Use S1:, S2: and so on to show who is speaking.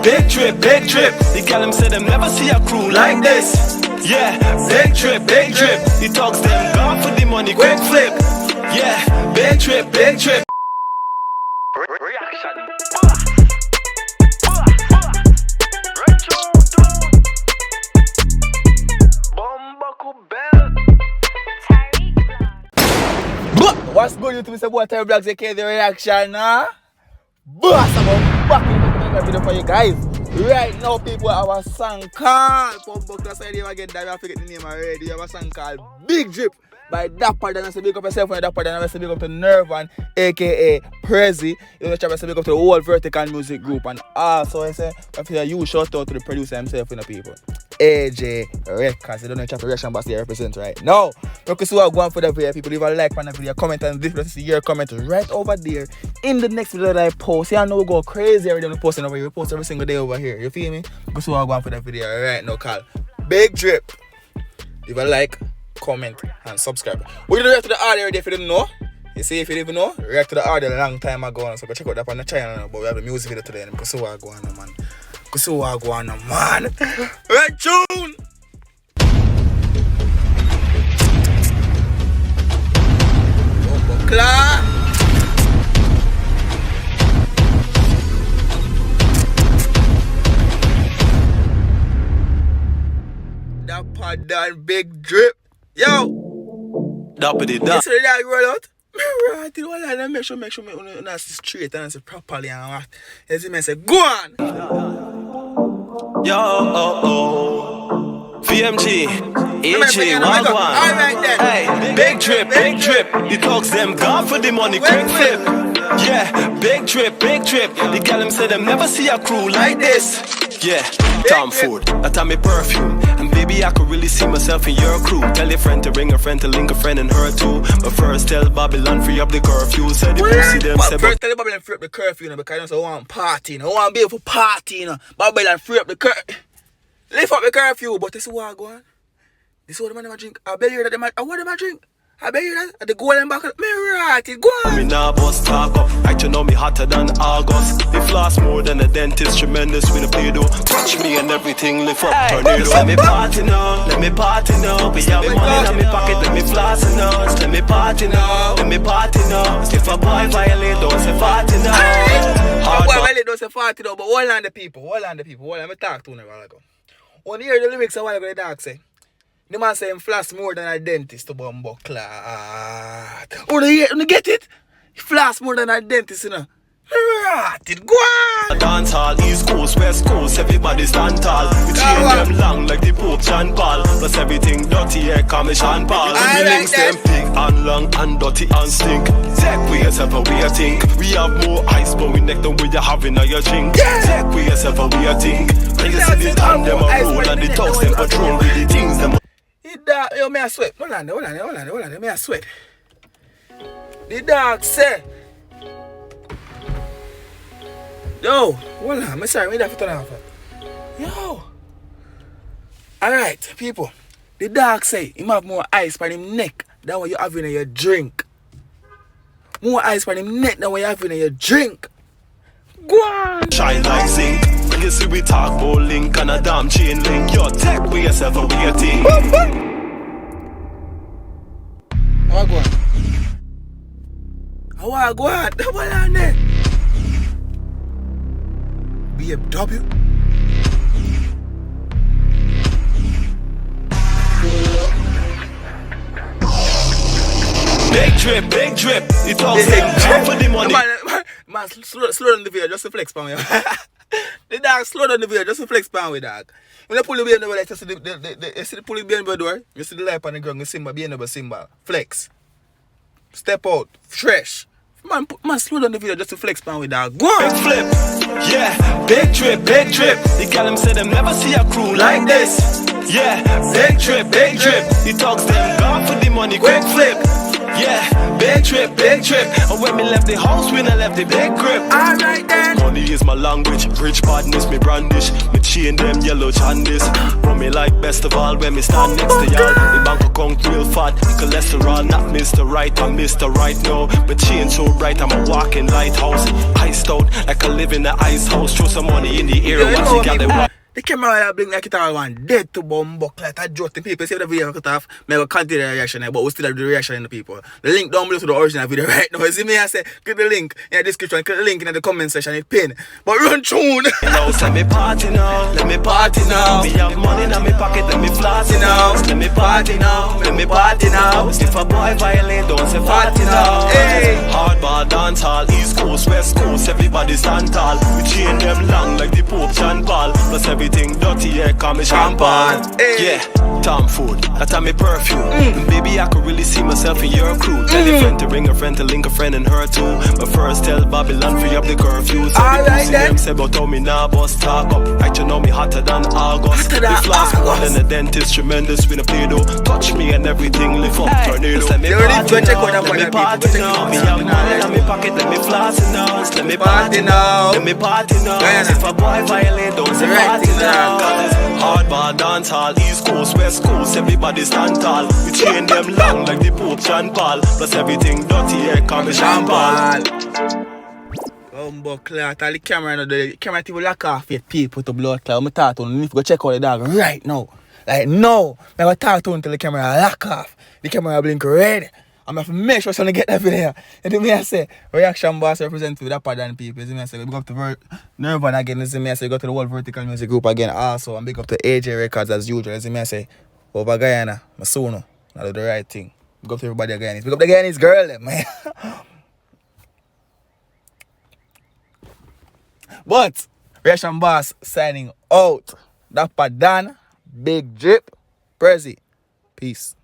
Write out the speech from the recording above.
S1: big trip, big trip. The gal them say them never see a crew like this. Yeah, big trip, big trip. The talks them gone for the money, quick flip. Yeah, big trip, big trip. Reaction.
S2: What's good, YouTube? It's your boy Terry Vlogs, aka The Reaction, Boss, I'm back in the video for you guys. Right now, people have a song called Pumbuck side again. I forget the name already. You have a song called Big Drip by Dapper Dan. I say big up yourself when Dapper Dan. I say big up to Nervan, aka Prezi. You know, I say big up to the whole Vertical Music Group. And also, I say, I feel you shout out to the producer himself, you know, people. AJ Records. You don't know the reaction boss they represent right now. Because we are going for the video. People leave a like on the video, comment on this. Let's see your comment right over there in the next video that I post. See, I know we go crazy every day when we posting over here. We post every single day over here. You feel me? Because we are going for the video right now called Big Drip. Leave a like, comment, and subscribe. We did react to the audio if you didn't know. You see, if you didn't know, react to the audio a long time ago. So go check out that on the channel. But we have a music video today. Because we are going on, man. Because we are going on, man. Red tune! Clap! Dapper Dan, Big Drip. Yo!
S1: Dappity da.
S2: You see that roll out? Right, well, make sure me straight and say properly and what. You see me say, go on!
S1: Yo, VMG, AG,
S2: Alright
S1: Wagwan.
S2: then.
S1: Hey, big trip, big trip. The talks them gone for the money, quick flip. Yeah, big trip, big trip. The gal them say them never see a crew like this. Yeah, Tom Ford, that time me perfume. And baby, I could really see myself in your crew. Tell your friend to ring a friend to link a friend and her too. But first tell Babylon free up the curfew. Said the pussy them say
S2: first tell Babylon free up the curfew, you know, because I don't want party, you know. I want to be able to party, you know. Babylon free up the curfew. Lift up the curfew, but this is what I go on. This is what the man drink. I bet you that what them drink. I bet you that at the golden back. Me right, it go on.
S1: Me nah bust talk up. Right, you know me hotter than August. They floss more than a dentist. Tremendous with a play-doh. Touch me and everything lift up. Tornado. Let me party now. Let me party now. We have money in my pocket. Let me floss now. Let me party now. Let me party now. If a boy violate, don't say party now.
S2: A boy violate, don't say party now. But hold on the people. Hold on. Let me talk to you a while ago. When you hear the lyrics a while ago, the dog say, the man say him floss more than a dentist to bumbo clot. Oh, you get it? He floss more than a dentist, you know. Right, it go on.
S1: Dance hall, East Coast, West Coast, everybody stand tall. We chain them long like the Pope John Paul. Plus everything dirty, yeah, call me Sean Paul. The links them big and long and dirty and stink. Take with yourself away, think. We have more ice, but we neck them with you having all your drink. Take with yourself away, think. When you see the damn them a roll and the talks them patrol with the things them.
S2: Yo, me a sweat. Hold on, me a sweat. The dog say. Yo, hold on, I'm sorry, me have to turn off. Yo. Alright, people. The dog say him have more ice on him neck than what you have in your drink. More ice on him neck than what you have in your drink. Go on.
S1: Shine like zinc. When you see we talk about link and a damn chain link. Yo, take with yourself away your thing.
S2: How go on? How go on? Double on there. BMW.
S1: Big drip, big drip. It all say for the money.
S2: Man, slow down the video just to flex pan with the dog slow down the video just to flex pan with dog. When you pull the BMW, like you see the pull the BMW door, you see the light on the ground, you see my BMW symbol. Flex. Step out. Fresh. Man, slow down the video just to flex pan with dog. Go on.
S1: Big flip. Yeah, big drip, big drip. The gal them say them never see a crew like this. Yeah, big drip, big drip. The talks them gone for the money, quick flip. Yeah, big trip, big trip. And when me left the house, when I left the big crib.
S2: Alright then.
S1: Money is my language, rich partners me brandish. Me chain them yellow Chandis. Run me like best of all when me stand next to y'all. The bank account real fat, cholesterol not Mr. Right, I'm Mr. Right now. But chain so bright, I'm a walking lighthouse. Iced out like I live in the ice house. Throw some money in the air, watch it gather.
S2: The camera will blink like it all one dead to bumbuck like a joke. The people see the video cut off. I will continue the reaction, but we still have the reaction in the people. The link down below to the original video right now. You see me, I say, click the link in the description, click the link in the comment section, it's pinned. But run tune.
S1: Now let me party now, let me party now. Me have money in my pocket, let me floss it now. Let me party now, let me party now. If a boy violate, don't say party now.
S2: Hey.
S1: Hardball dance hall, East Coast, West Coast, everybody stand tall. We chain them long like the Pope John Paul. Plus everything dirty, yeah, call me champagne.
S2: Hey.
S1: Yeah, Tom Food, that's me perfume. And baby, I could really see myself in your crew. Tell your friend to ring a friend to link a friend and her too. But first tell Babylon free up the curfew. So
S2: All
S1: the
S2: right,
S1: pussy
S2: then.
S1: them say but tell me now bust talk up. Right, you know me hotter than August.
S2: Hotter than
S1: The flask more
S2: August.
S1: than a dentist, tremendous with a play-doh. Touch me and everything lift up tornado. Let me
S2: They already
S1: party
S2: go check out
S1: now,
S2: that
S1: let me
S2: one,
S1: party
S2: people. Go check
S1: now.
S2: it
S1: Me
S2: out.
S1: have money in my pocket, let me floss it now. Let me party now, let me party now.
S2: Yeah,
S1: If a boy violate, don't say
S2: Right
S1: party
S2: thing
S1: now.
S2: now.
S1: Hardball dance hall, East Coast, West Coast, everybody stand tall. We chain them long like the Pope John Paul. Plus everything dirty, yeah, call me champagne.
S2: Clot, all the camera, no, the camera TV lock off yet people to blood clot. I thought you need to go check out the dog right now. Like no, I go talk to him until the camera lock off. The camera blink red. I'm going to make sure someone get that video. And then I say, Reaction Boss represent with that than people. You see me, I say, we go up to Nirvana again. You see me, I say, go to the World Vertical Music Group again also. And big up to AJ Records as usual. You see me, I say, over Guyana, my son, I do the right thing. Big up to everybody again. Big up the Guyanese girl, man. But, Reaction Boss signing out. Dapper Dan, Big Drip, Prezi. Peace.